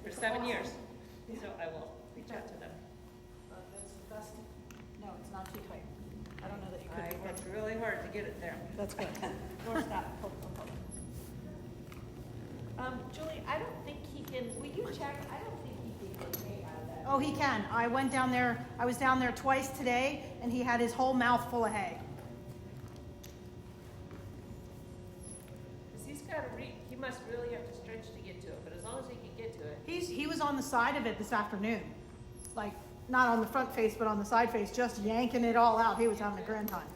for 7 years. So I will reach out to them. That's the best. No, it's not too tight. I don't know that you I could. worked really hard to get it there. That's good. Or stop. Julie, I don't think he can, will you check? I don't think he can get hay out of that. Oh, he can. I went down there, I was down there twice today, and he had his whole mouth full of hay. Because he's got to he must really have to stretch to get to it, but as long as he can get to it. He was on the side of it this afternoon. Like, not on the front face, but on the side face, just yanking it all out. He was having a grand time.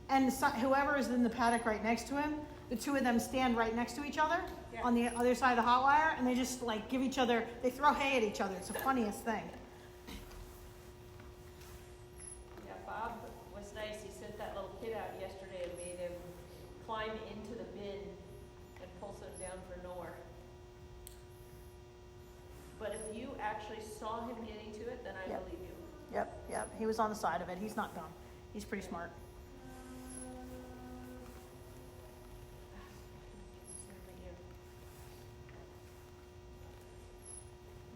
And whoever is in the paddock right next to him, the two of them stand right next to each other on the other side of the hot wire, and they just like give each other, they throw hay at each other. It's the funniest thing. Yeah, Bob was nice. He sent that little kid out yesterday and made him climb into the bin and pull some down for nowhere. But if you actually saw him getting to it, then I Yep. believe you. Yep. He was on the side of it. He's not dumb. He's pretty smart.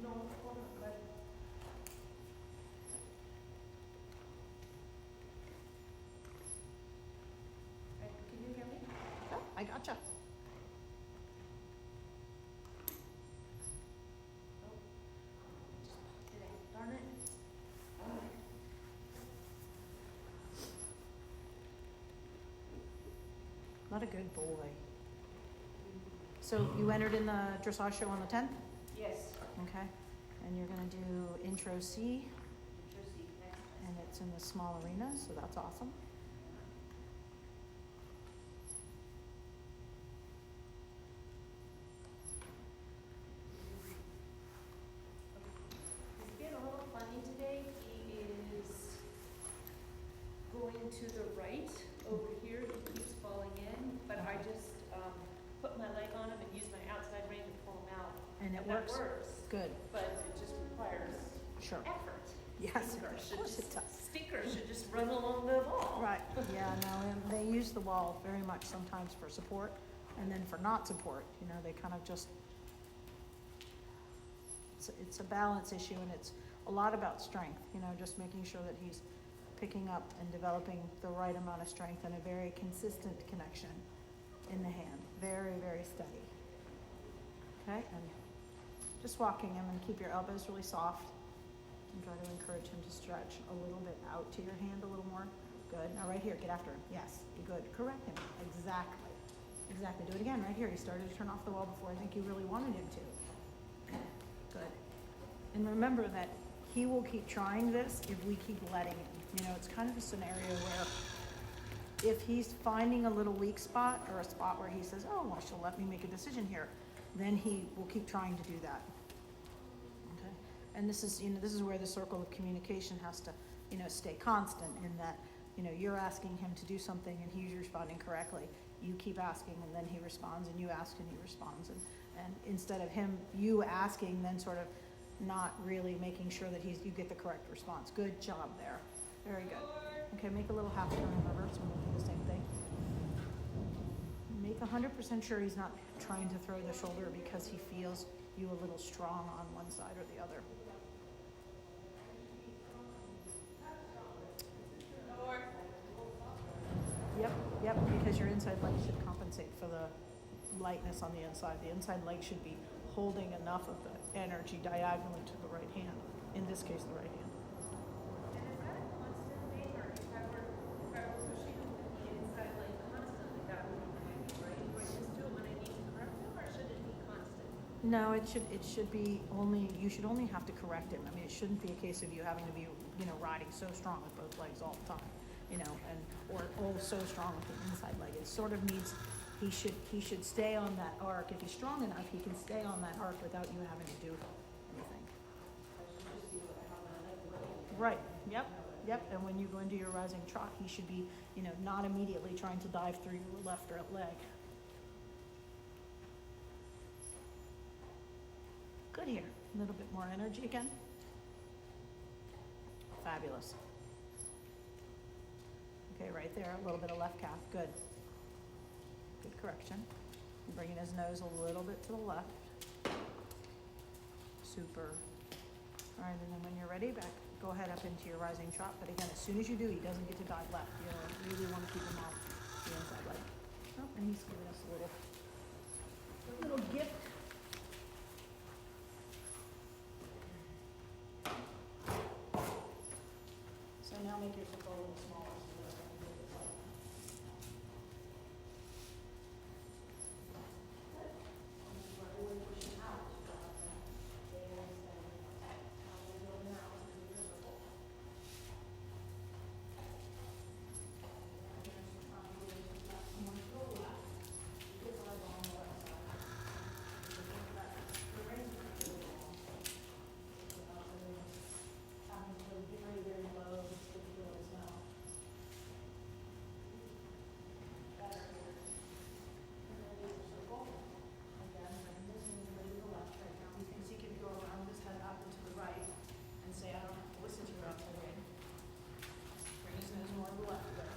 No, hold on, but can you hear me? Yeah, I gotcha. Darn it. Not a good boy. So you entered in the dressage show on the 10th? Yes. Okay. And you're going to do intro C, Jersey, next. and it's in the small arena, so that's awesome. He's being a little funny today. He is going to the right over here. He keeps falling in, but I just put my leg on him and use my outside rein to pull him out. And it that works. Good. But it just requires Sure. effort. Yes, Stinker of should course just- it does. Stinker should just run along the wall. Right. Yeah, no, and they use the wall very much sometimes for support, and then for not support, you know, they kind of just, it's a balance issue, and it's a lot about strength, you know, just making sure that he's picking up and developing the right amount of strength and a very consistent connection in the hand. Very, very steady. Okay, and just walking him, and keep your elbows really soft. And try to encourage him to stretch a little bit out to your hand a little more. Good. Now right here, get after him. Yes, good. Correct him. Exactly. Exactly. Do it again right here. He started to turn off the wall before I think you really wanted him to. Good. And remember that he will keep trying this if we keep letting him. You know, it's kind of a scenario where if he's finding a little weak spot or a spot where he says, oh, well, she'll let me make a decision here, then he will keep trying to do that. Okay. And this is, you know, this is where the circle of communication has to, you know, stay constant in that, you know, you're asking him to do something and he's responding correctly. You keep asking and then he responds, and you ask and he responds. And instead of you asking, then sort of not really making sure that you get the correct response. Good job there. Very good. Okay, make a little half turn in reverse when we do the same thing. Make 100% sure he's not trying to throw the shoulder because he feels you a little strong on one side or the other. Yep, because your inside leg should compensate for the lightness on the inside. The inside leg should be holding enough of the energy diagonally to the right hand. In this case, the right hand. And is that a constant thing, or if I were pushing him with the inside leg constantly, that would be right? Do I just do it when I need to correct him, or should it be constant? No, it should be only, you should only have to correct him. I mean, it shouldn't be a case of you having to be, you know, riding so strong with both legs all the time, you know, or so strong with the inside leg. It sort of needs, he should stay on that arc. If he's strong enough, he can stay on that arc without you having to do anything. Right, yep. And when you go into your rising trot, he should be, you know, not immediately trying to dive through your left or leg. Good here. A little bit more energy again. Fabulous. Okay, right there, a little bit of left calf. Good. Good correction. Bringing his nose a little bit to the left. Super. All right, and then when you're ready, go ahead up into your rising trot. But again, as soon as you do, he doesn't get to dive left. You really want to keep him off the inside leg. Oh, and he's giving us a little gift. So now make your circle a little smaller so that I can get this up. Good. And then we're really pushing out. Stay very steady. Now we're going out into your circle. And there's some time to go left. More to the left. Keep your elbow on the left side. Because think that the range is really long. Without really having to go very, very low to feel as well. Better here. And then leave the circle. Again, bring this knee way to the left right now. He thinks he can go around his head up and to the right and say, I don't have to listen to your outside rein. Bring his nose more to the left there.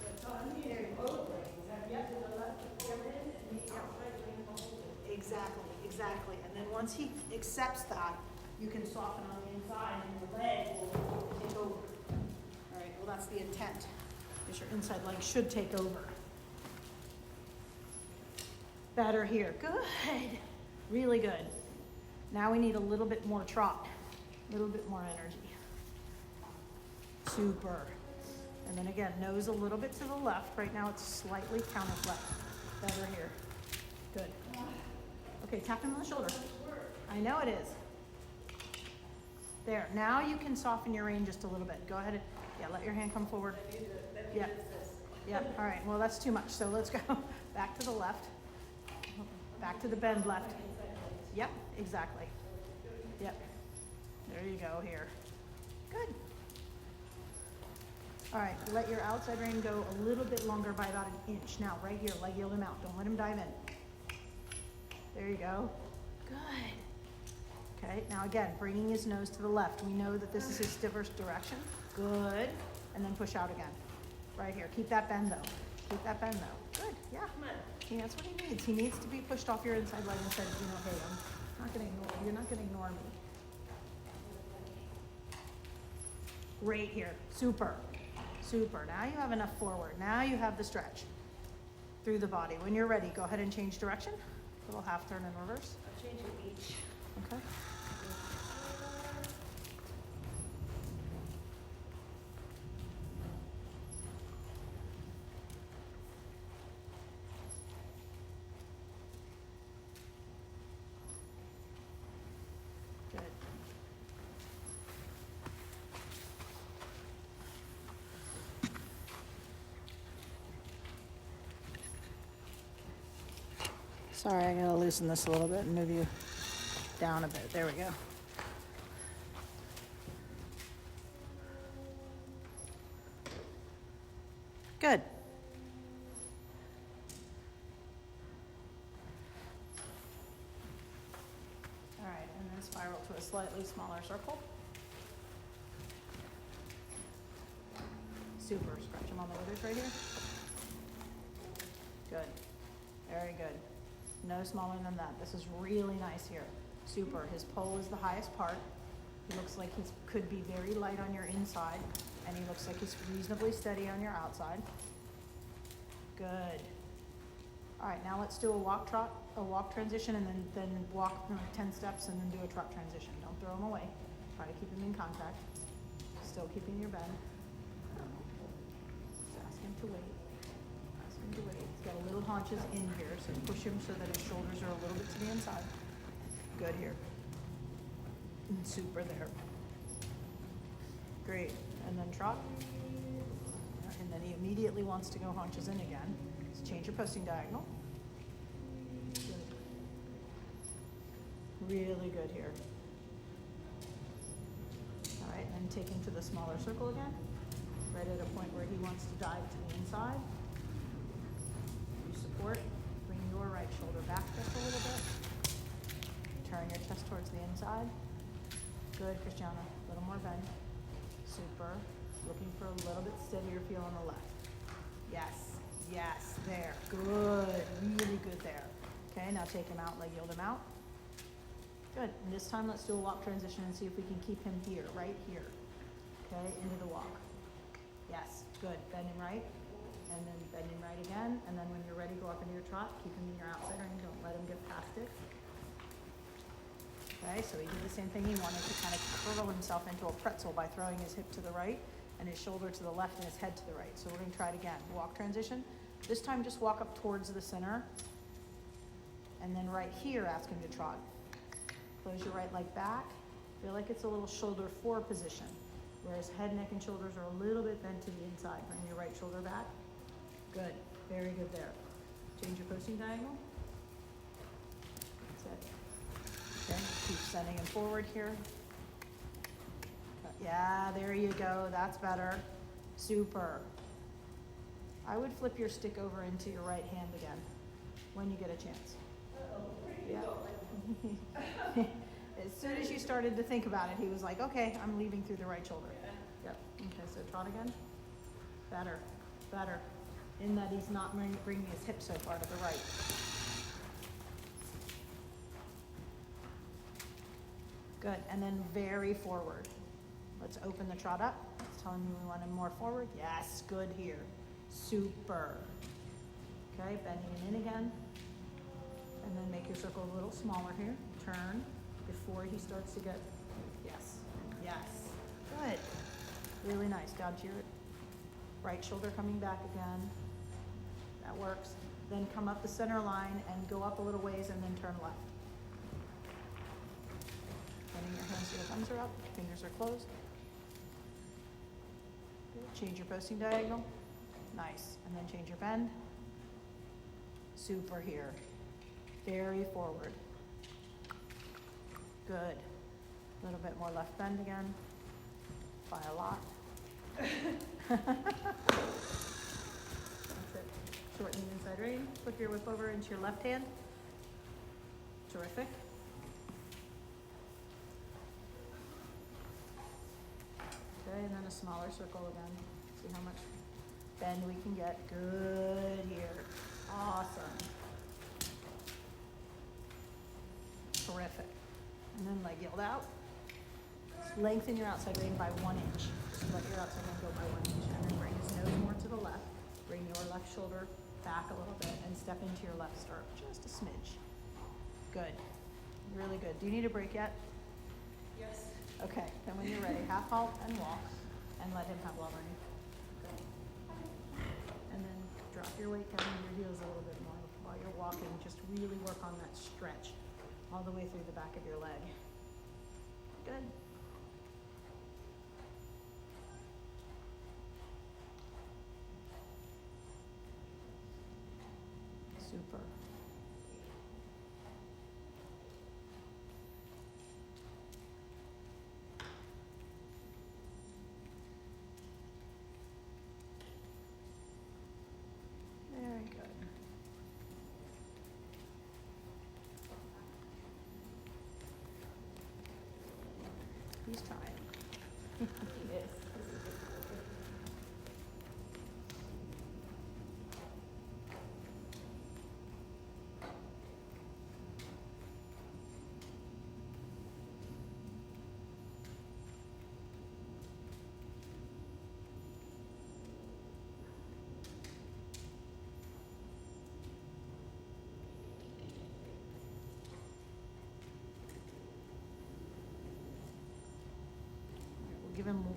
Good. So I'm here both ways. Yep. To the left, come in and the outside rein hold it. Exactly, exactly. And then once he accepts that, you can soften on the inside and your leg will take over. All right, well, that's the intent, because your inside leg should take over. Better here. Good. Really good. Now we need a little bit more trot, a little bit more energy. Super. And then again, nose a little bit to the left. Right now it's slightly counter left. Better here. Good. Okay, tap him on the shoulder. I know it is. There. Now you can soften your rein just a little bit. Go ahead and, yeah, let your hand come forward. Yeah. Yeah. All right. Well, that's too much. So let's go back to the left. Back to the bend left. Yep, exactly. Yep. There you go here. Good. All right. Let your outside rein go a little bit longer by about an inch. Now, right here, leg yield him out. Don't let him dive in. There you go. Good. Okay, now again, bringing his nose to the left. We know that this is his stiffer direction. Good. And then push out again. Right here. Keep that bend though. Keep that bend though. Good. Yeah. See, that's what he needs. He needs to be pushed off your inside leg and said, you know, hey, I'm not going to ignore you. You're not going to ignore me. Great here. Super. Super. Now you have enough forward. Now you have the stretch through the body. When you're ready, go ahead and change direction. Little half turn in reverse. I'm changing each. Okay. Good. Sorry, I gotta loosen this a little bit and move you down a bit. There we go. Good. All right, and then spiral to a slightly smaller circle. Super. Scratch him on the withers right here. Good. Very good. No smaller than that. This is really nice here. Super. His pole is the highest part. He looks like he could be very light on your inside, and he looks like he's reasonably steady on your outside. Good. All right, now let's do a walk transition, and then walk 10 steps, and then do a trot transition. Don't throw him away. Try to keep him in contact. Still keeping your bend. Just ask him to wait. Ask him to wait. He's got a little haunches in here, so push him so that his shoulders are a little bit to the inside. Good here. And super there. Great. And then trot. And then he immediately wants to go haunches in again. So change your posting diagonal. Good. Really good here. All right, and take him to the smaller circle again. Right at a point where he wants to dive to the inside. You support. Bring your right shoulder back just a little bit. Turn your chest towards the inside. Good, Christiana. A little more bend. Super. Looking for a little bit steadier feel on the left. Yes. Yes. There. Good. Really good there. Okay, now take him out, leg yield him out. Good, and this time let's do a walk transition and see if we can keep him here, right here. Okay, into the walk. Yes, good, bend him right, and then bend him right again, and then when you're ready, go up into your trot, keep him in your outside ring, don't let him get past it. Okay, so he did the same thing, he wanted to kind of curl himself into a pretzel by throwing his hip to the right, and his shoulder to the left, and his head to the right. So we're gonna try it again, walk transition. This time just walk up towards the center, and then right here, ask him to trot. Close your right leg back. Feel like it's a little shoulder forward position, whereas head, neck, and shoulders are a little bit bent to the inside. Bring your right shoulder back. Good, very good there. Change your posting diagonal. That's it. Okay, keep sending him forward here. Yeah, there you go, that's better. Super. I would flip your stick over into your right hand again, when you get a chance. Yeah. As soon as you started to think about it, he was like, okay, I'm leaving through the right shoulder. Yep, okay, so trot again. Better, better. In that he's not bringing his hip so far to the right. Good, and then very forward. Let's open the trot up. It's telling me we want him more forward. Yes, good here. Super. Okay, bending him in again. And then make your circle a little smaller here. Turn before he starts to get, yes, yes. Good. Really nice. Down to your right shoulder coming back again. That works. Then come up the center line and go up a little ways and then turn left. Bending your hands so your thumbs are up, fingers are closed. Good. Change your posting diagonal. Nice. And then change your bend. Super here. Very forward. Good. A little bit more left bend again. By a lot. That's it. Shorten the inside rein. Flip your whip over into your left hand. Terrific. Okay, and then a smaller circle again. See how much bend we can get. Good here. Awesome. Terrific. And then leg yield out. Lengthen your outside rein by 1 inch. Just let your outside rein go by 1 inch. And then bring his nose more to the left. Bring your left shoulder back a little bit and step into your left stirrup. Just a smidge. Good. Really good. Do you need a break yet? Yes. Okay, then when you're ready, half halt and walk, and let him have level rein. Good. And then drop your weight down your heels a little bit more while you're walking. Just really work on that stretch all the way through the back of your leg. Good. Super. Very good. He's trying. He is.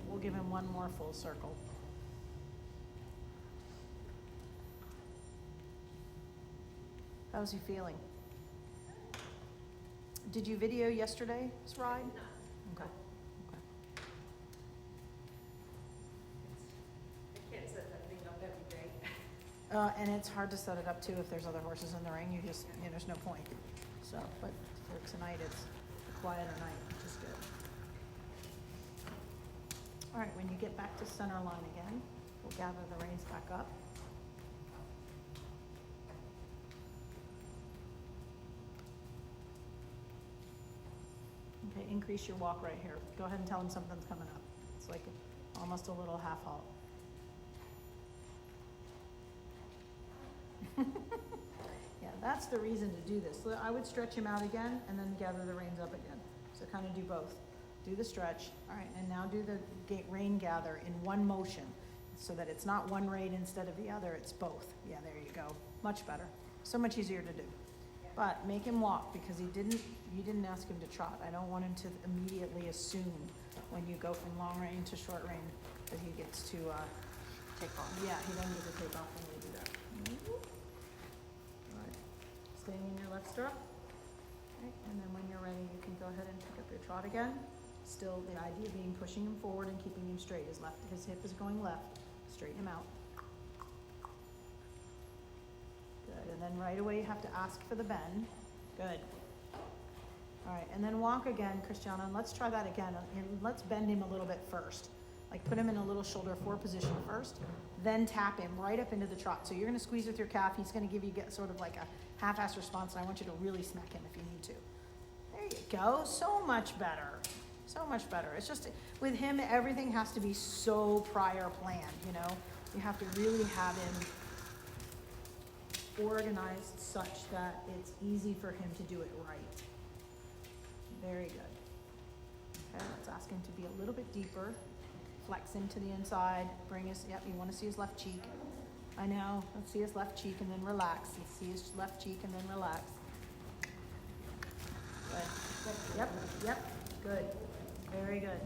We'll give him one more full circle. How's he feeling? Did you video yesterday's ride? No. Okay. Okay. I can't set that thing up every day. And it's hard to set it up too if there's other horses in the ring. You just, there's no point. So, but for tonight, it's a quieter night, which is good. All right, when you get back to center line again, we'll gather the reins back up. Okay, increase your walk right here. Go ahead and tell him something's coming up. It's like almost a little half halt. Yeah, That's the reason to do this. So I would stretch him out again and then gather the reins up again. So kind of do both. Do the stretch, all right, and now do the rein gather in one motion so that it's not one rein instead of the other, it's both. Yeah, there you go. Much better. So much easier to do. But make him walk because you didn't ask him to trot. I don't want him to immediately assume when you go from long rein to short rein that he gets to Take off. yeah, he doesn't get to take off when you do that. All right. Staying in your left stirrup. Okay. And then when you're ready, you can go ahead and pick up your trot again. Still the idea being pushing him forward and keeping him straight. His hip is going left. Straighten him out. Good. And then right away you have to ask for the bend. Good. All right. And then walk again, Christiana. And let's try that again. And let's bend him a little bit first. Like put him in a little shoulder forward position first, then tap him right up into the trot. So you're gonna squeeze with your calf. He's gonna get sort of like a half-ass response, and I want you to really smack him if you need to. There you go. So much better. So much better. It's just, with him, everything has to be so prior planned, you know? You have to really have him organized such that it's easy for him to do it right. Very good. Okay, let's ask him to be a little bit deeper. Flex him to the inside, bring his, yep, you want to see his left cheek. I know, let's see his left cheek and then relax. Let's see his left cheek and then relax. Good, yep, good, very good.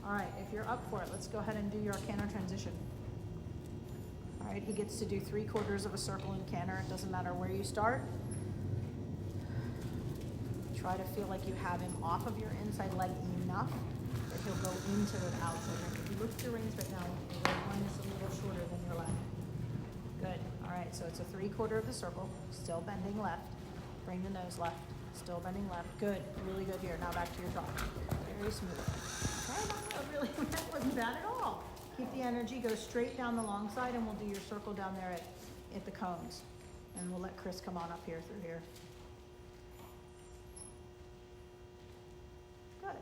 All right, if you're up for it, let's go ahead and do your canter transition. All right, he gets to do 3/4 of a circle in canter. It doesn't matter where you start. Try to feel like you have him off of your inside leg enough that he'll go into the outside ring. If you look at your reins right now, the right one is a little shorter than your left. Good. All right, so it's a 3/4 of the circle, still bending left. Bring the nose left, still bending left. Good, really good here. Now back to your trot. Very smooth. Okay, that wasn't bad at all. Keep the energy, go straight down the long side, and we'll do your circle down there at the cones. And we'll let Chris come on up here through here. Good.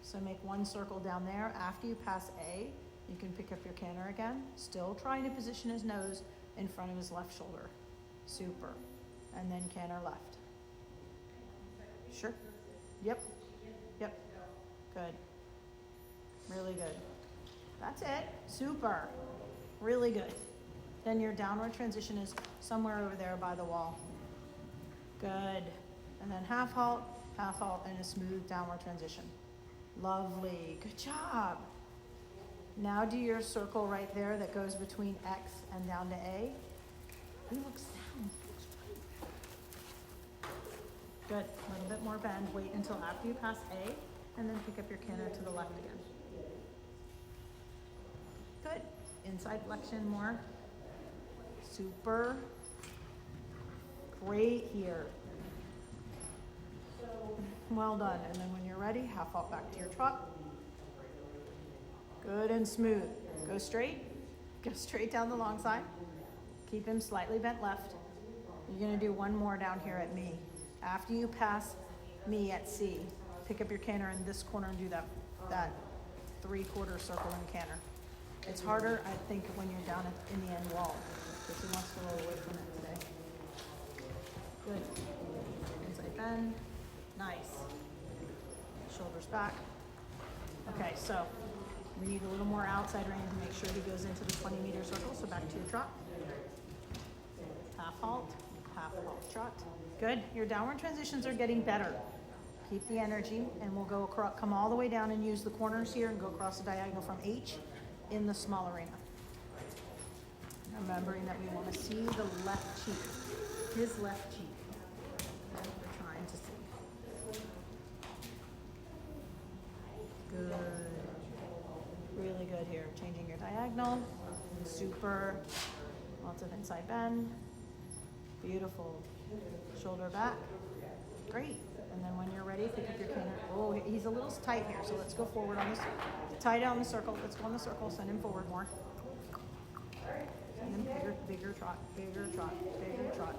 So make one circle down there. After you pass A, you can pick up your canter again. Still trying to position his nose in front of his left shoulder. Super. And then canter left. Sure. Yep. Yep. Good. Really good. That's it. Super. Really good. Then your downward transition is somewhere over there by the wall. Good. And then half halt, and a smooth downward transition. Lovely. Good job. Now do your circle right there that goes between X and down to A. He looks down. He looks great. Good. A little bit more bend. Wait until after you pass A, and then pick up your canter to the left again. Good. Inside flexion more. Super. Great here. Well done. And then when you're ready, half halt back to your trot. Good and smooth. Go straight. Go straight down the long side. Keep him slightly bent left. You're going to do one more down here at me. After you pass me at C, pick up your canter in this corner and do that 3/4 circle in canter. It's harder, I think, when you're down in the end wall, because he wants to roll away from it today. Good. Inside bend. Nice. Shoulders back. Okay, so we need a little more outside rein to make sure he goes into the 20-meter circle. So back to your trot. Half halt trot. Good. Your downward transitions are getting better. Keep the energy, and we'll go across, come all the way down and use the corners here and go across the diagonal from H in the small arena. Remembering that we want to see the left cheek, his left cheek. That's what we're trying to see. Good. Really good here. Changing your diagonal. Super. Lots of inside bend. Beautiful. Shoulder back. Great. And then when you're ready, pick up your canter. Oh, he's a little tight here, so let's go forward on this. Tie down the circle. Let's go on the circle. Send him forward more. Send him bigger trot, bigger trot, bigger trot.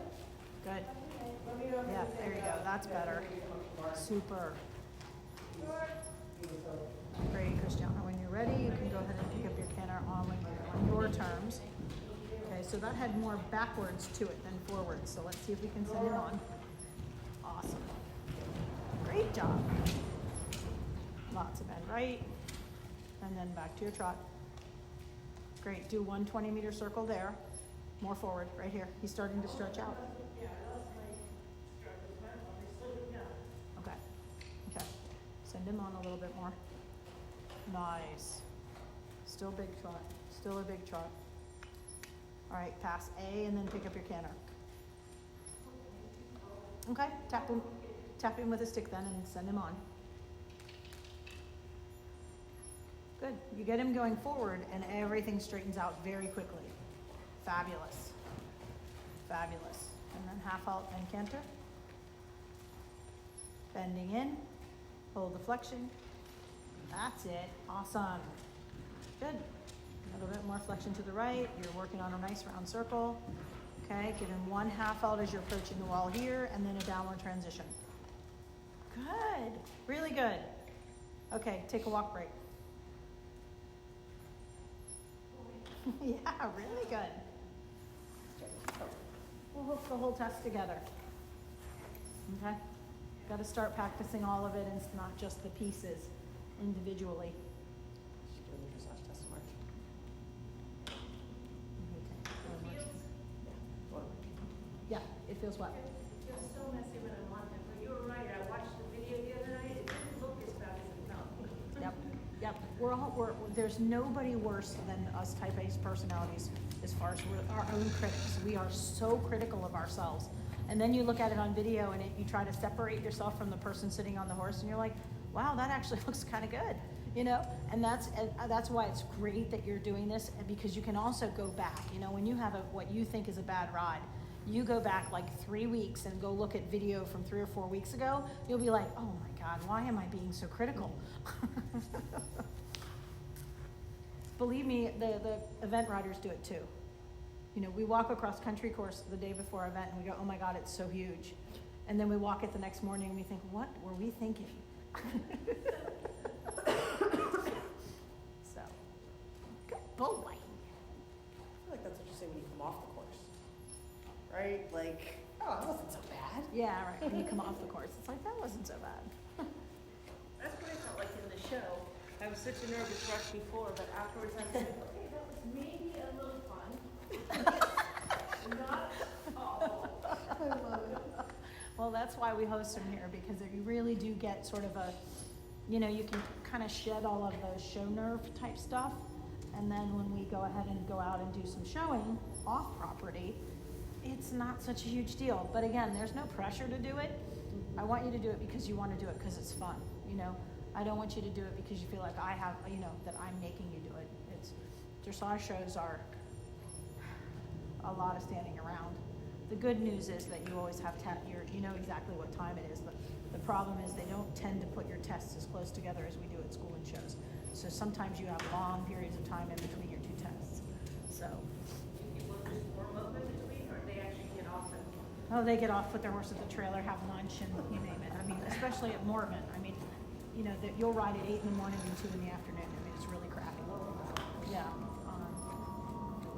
Good. Yeah, there you go. That's better. Super. Great, Christiana. When you're ready, you can go ahead and pick up your canter on your terms. so that had more backwards to it than forwards, so let's see if we can send him on. Awesome. Great job. Lots of bend right, and then back to your trot. Great, do 120-meter circle there. More forward, right here. He's starting to stretch out. Okay, okay. Send him on a little bit more. Nice. Still big trot, still a big trot. All right, pass A and then pick up your canter. Okay, tap him with a stick then and send him on. Good, you get him going forward and everything straightens out very quickly. Fabulous, fabulous. And then half out and canter. Bending in, hold the flexion. That's it, awesome. Good, a little bit more flexion to the right. You're working on a nice round circle. Okay, give him one half out as you're approaching the wall here, and then a downward transition. Good, really good. Okay, take a walk break. Yeah, really good. We'll hook the whole test together. Okay, got to start practicing all of it and it's not just the pieces individually. She's doing the dressage test in March. Yeah, it feels what? It feels so messy when I'm on it, but you were right, I watched the video the other night, it didn't look as bad as it felt. Yep, yep. There's nobody worse than us type A personalities as far as we're our own critics. We are so critical of ourselves. And then you look at it on video and you try to separate yourself from the person sitting on the horse and you're like, wow, that actually looks kind of good, you know? And that's why it's great that you're doing this, because you can also go back, you know, when you have what you think is a bad ride, you go back like 3 weeks and go look at video from 3 or 4 weeks ago, you'll be like, oh my God, why am I being so critical? Believe me, the event riders do it too. You know, we walk across country course the day before our event and we go, oh my God, it's so huge. And then we walk it the next morning and we think, what were we thinking? So, good boy. I feel like that's what you say when you come off the course, right? Like, oh, that wasn't so bad. Yeah, right, when you come off the course, it's like, that wasn't so bad. That's what I felt like in the show. I was such a nervous rush before, but afterwards I was like, okay, that was maybe a little fun. Not all. I love it. Well, that's why we host them here, because you really do get sort of a, you know, you can kind of shed all of the show nerve type stuff. And then when we go ahead and go out and do some showing off property, it's not such a huge deal. But again, there's no pressure to do it. I want you to do it because you want to do it because it's fun, you know. I don't want you to do it because you feel like I have, you know, that I'm making you do it. It's, dressage shows are a lot of standing around. The good news is that you always have, you know exactly what time it is. The problem is they don't tend to put your tests as close together as we do at school and shows. So sometimes you have long periods of time in between your two tests. So. People just warm up in between, or they actually get off and. Oh, they get off, put their horse at the trailer, have lunch, and you name it. I mean, especially at Mormon. I mean, you know, you'll ride at 8 in the morning and 2 in the afternoon. I mean, it's really crappy. Yeah.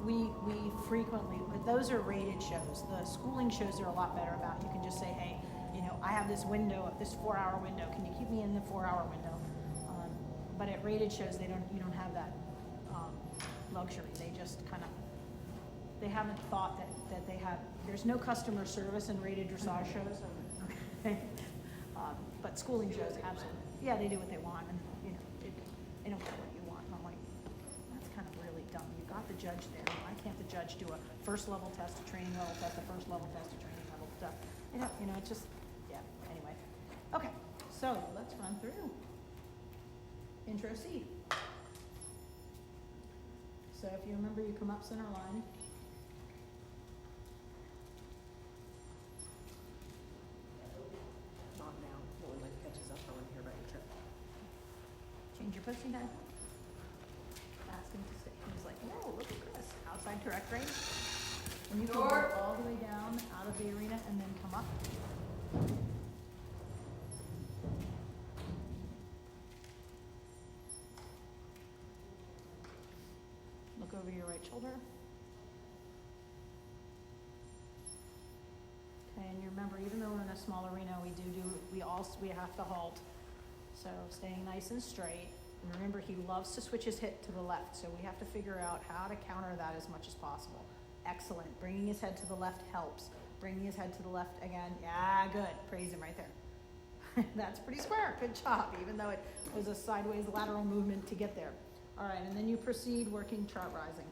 We frequently, but those are rated shows. The schooling shows are a lot better about, you can just say, hey, you know, I have this window, this 4-hour window. Can you keep me in the 4-hour window? But at rated shows, you don't have that luxury. They just kind of, they haven't thought that they have, there's no customer service in rated dressage shows. Okay. But schooling shows, absolutely. Yeah, they do what they want, and you know, they don't care what you want. And I'm like, that's kind of really dumb. You got the judge there. Why can't the judge do a first level test, a training level test, a first level test, a training level test? You know, it's just, yeah. Anyway, okay. So let's run through intro C. So if you remember, you come up center line. Not now. No one like catches up on here, right? Change your posting time. Ask him to stay. He's like, whoa, look at Chris. Outside direct range. And you can go all the way down out of the arena and then come up. Look over your right shoulder. and you remember, even though we're in a small arena, we have to halt. So staying nice and straight. And remember, he loves to switch his hip to the left, so we have to figure out how to counter that as much as possible. Excellent. Bringing his head to the left helps. Bringing his head to the left again. Yeah, good. Praise him right there. That's pretty square. Good job, even though it was a sideways lateral movement to get there. All right, and then you proceed working trot rising.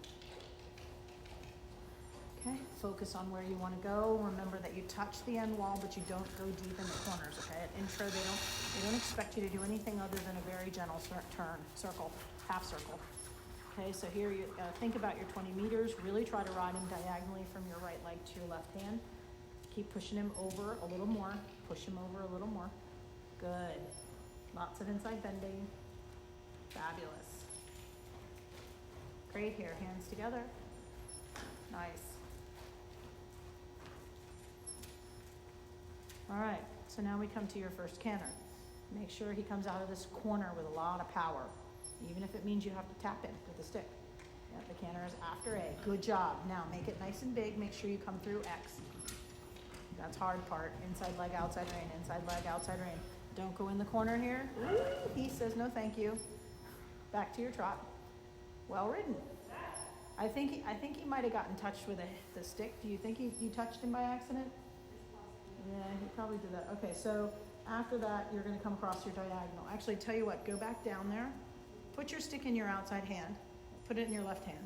Okay, focus on where you want to go. Remember that you touch the end wall, but you don't go deep in the corners, okay? At intro, they don't expect you to do anything other than a very gentle turn, circle, half circle. Okay, so here you think about your 20 meters. Really try to ride him diagonally from your right leg to your left hand. Keep pushing him over a little more. Push him over a little more. Good. Lots of inside bending. Fabulous. Great here. Hands together. Nice. All right, so now we come to your first canter. Make sure he comes out of this corner with a lot of power, even if it means you have to tap him with the stick. Yeah, the canter is after A. Good job. Now make it nice and big. Make sure you come through X. That's hard part. Inside leg, outside rein. Inside leg, outside rein. Don't go in the corner here. Ooh, he says no thank you. Back to your trot. Well ridden. I think he might have gotten touched with the stick. Do you think you touched him by accident? Yeah, he probably did that. Okay, so after that, you're going to come across your diagonal. Actually, tell you what, go back down there. Put your stick in your outside hand. Put it in your left hand.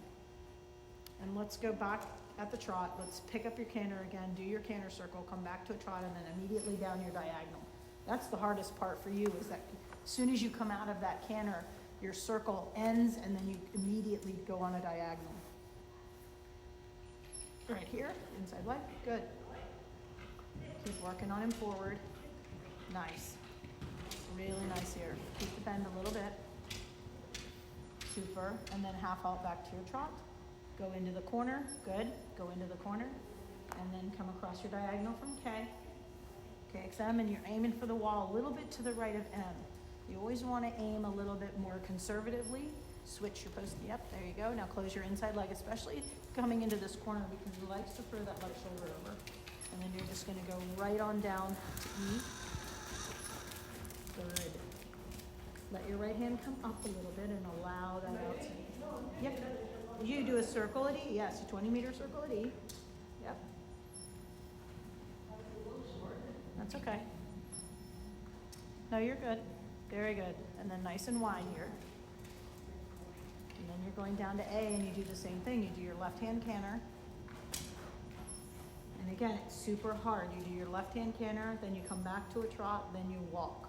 And let's go back at the trot. Let's pick up your canter again. Do your canter circle. Come back to a trot and then immediately down your diagonal. That's the hardest part for you, is that as soon as you come out of that canter, your circle ends and then you immediately go on a diagonal. Right here, inside leg. Good. Keep working on him forward. Nice. Really nice here. Keep the bend a little bit. Super. And then half halt back to your trot. Go into the corner. Good. Go into the corner. And then come across your diagonal from K. KXM, and you're aiming for the wall a little bit to the right of M. You always want to aim a little bit more conservatively. Switch your post. Yep, there you go. Now close your inside leg, especially coming into this corner, because he likes to throw that left shoulder over. And then you're just going to go right on down to E. Good. Let your right hand come up a little bit and allow that outside. Yep. You do a circle at E. Yes, a 20-meter circle at E. Yep. That's okay. No, you're good. Very good. And then nice and wide here. And then you're going down to A, and you do the same thing. You do your left-hand canter. And again, it's super hard. You do your left-hand canter, then you come back to a trot, then you walk.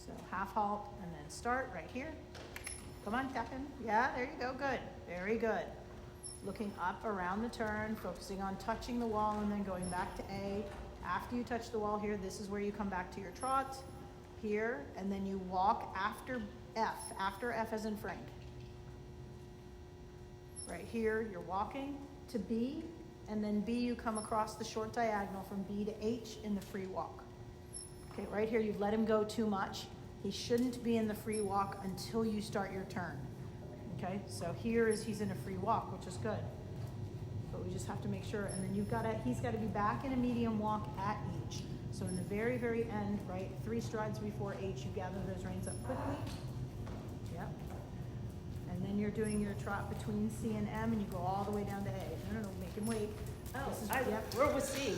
So half halt, and then start right here. Come on, tap in. Yeah, there you go. Good. Very good. Looking up around the turn, focusing on touching the wall, and then going back to A. After you touch the wall here, this is where you come back to your trot here, and then you walk after F as in Frank. Right here, you're walking to B, and then B, you come across the short diagonal from B to H in the free walk. Okay, right here, you've let him go too much. He shouldn't be in the free walk until you start your turn. Okay, so he's in a free walk, which is good. But we just have to make sure, and then he's got to be back in a medium walk at H. So in the very, very end, right, 3 strides before H, you gather those reins up quickly. Yep. And then you're doing your trot between C and M, and you go all the way down to A. No, make him wait. Where was C?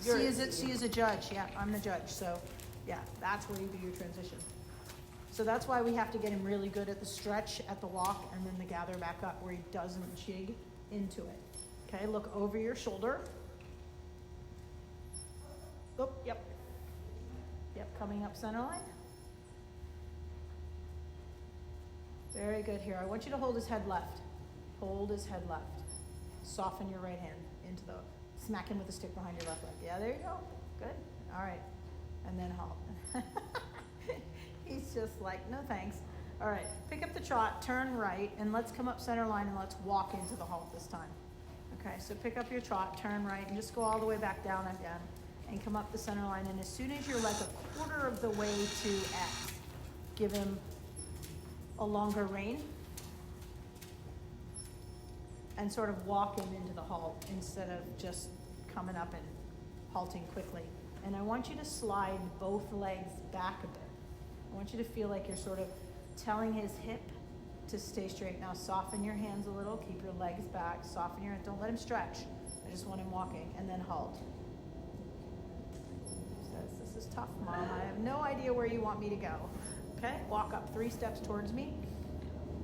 C is a judge. Yeah, I'm the judge. So, yeah, that's where you do your transition. So that's why we have to get him really good at the stretch, at the walk, and then the gather back up where he doesn't jig into it. Okay, look over your shoulder. Oh, yep. Yep, coming up center line. Very good here. I want you to hold his head left. Hold his head left. Soften your right hand into the, smack him with the stick behind your left leg. Yeah, there you go. Good. All right. And then halt. He's just like, no thanks. All right, pick up the trot, turn right, and let's come up center line and let's walk into the halt this time. Okay, so pick up your trot, turn right, and just go all the way back down again, and come up the center line. And as soon as you're like a quarter of the way to X, give him a longer rein. and sort of walk him into the halt instead of just coming up and halting quickly. And I want you to slide both legs back a bit. I want you to feel like you're sort of telling his hip to stay straight. Now soften your hands a little, keep your legs back, soften your, don't let him stretch. I just want him walking, and then halt. He says, this is tough, Mom. I have no idea where you want me to go. Okay, walk up 3 steps towards me,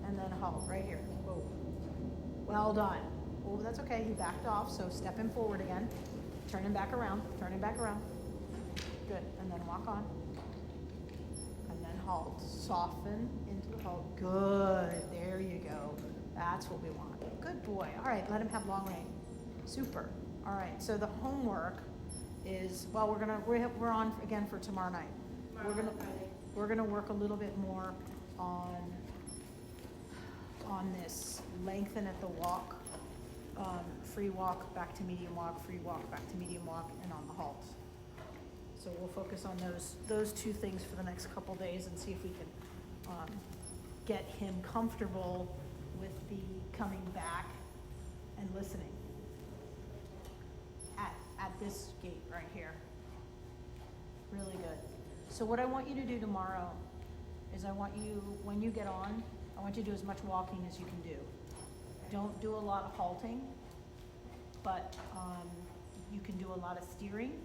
and then halt right here. Whoa. Well done. Oh, that's okay, he backed off, so step him forward again. Turn him back around, turn him back around. Good, and then walk on. And then halt. Soften into the halt. Good, there you go. That's what we want. Good boy. All right, let him have long rein. Super. All right, so the homework is, well, we're on again for tomorrow night. We're gonna work a little bit more on this lengthen at the walk, free walk back to medium walk, free walk back to medium walk, and on the halt. So we'll focus on those 2 things for the next couple days and see if we can get him comfortable with the coming back and listening at this gait right here. Really good. So what I want you to do tomorrow is I want you, when you get on, I want you to do as much walking as you can do. Don't do a lot of halting, but you can do a lot of steering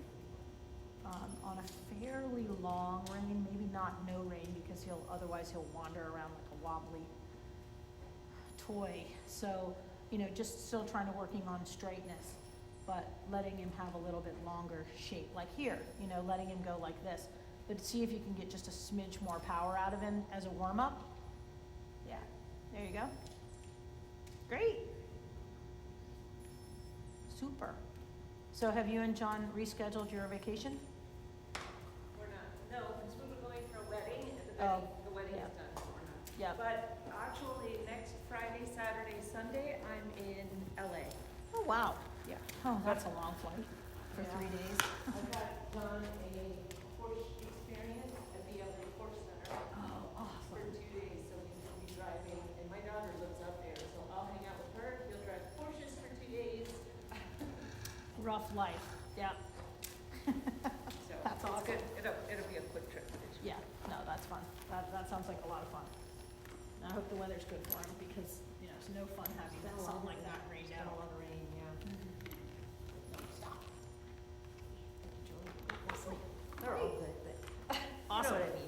on a fairly long rein, maybe not no rein, because otherwise he'll wander around like a wobbly toy. So, just still trying to working on straightness, but letting him have a little bit longer shape, like here, letting him go like this. But see if you can get just a smidge more power out of him as a warm-up. Yeah, there you go. Great. Super. So have you and John rescheduled your vacation? We're not, no, because we were going for a wedding, and the wedding yeah. is done, so we're not. Yeah. But actually, next Friday, Saturday, Sunday, I'm in LA. Oh, wow. Yeah. Oh, that's a long flight for Yeah. 3 days. I've got done a horse experience at the LA Horse Center Oh, for awesome. 2 days, so he's gonna be driving, and my daughter lives up there, so I'll hang out with her, he'll drive Porsches for 2 days. Rough life. Yeah. So That's it's awesome. good. It'll be a quick trip. Yeah, no, that's fun. That sounds like a lot of fun. And I hope the weather's good for him because, it's no fun having something like that rained out. A lot of rain, yeah. No, stop. They're all good, but Awesome. you know what I mean.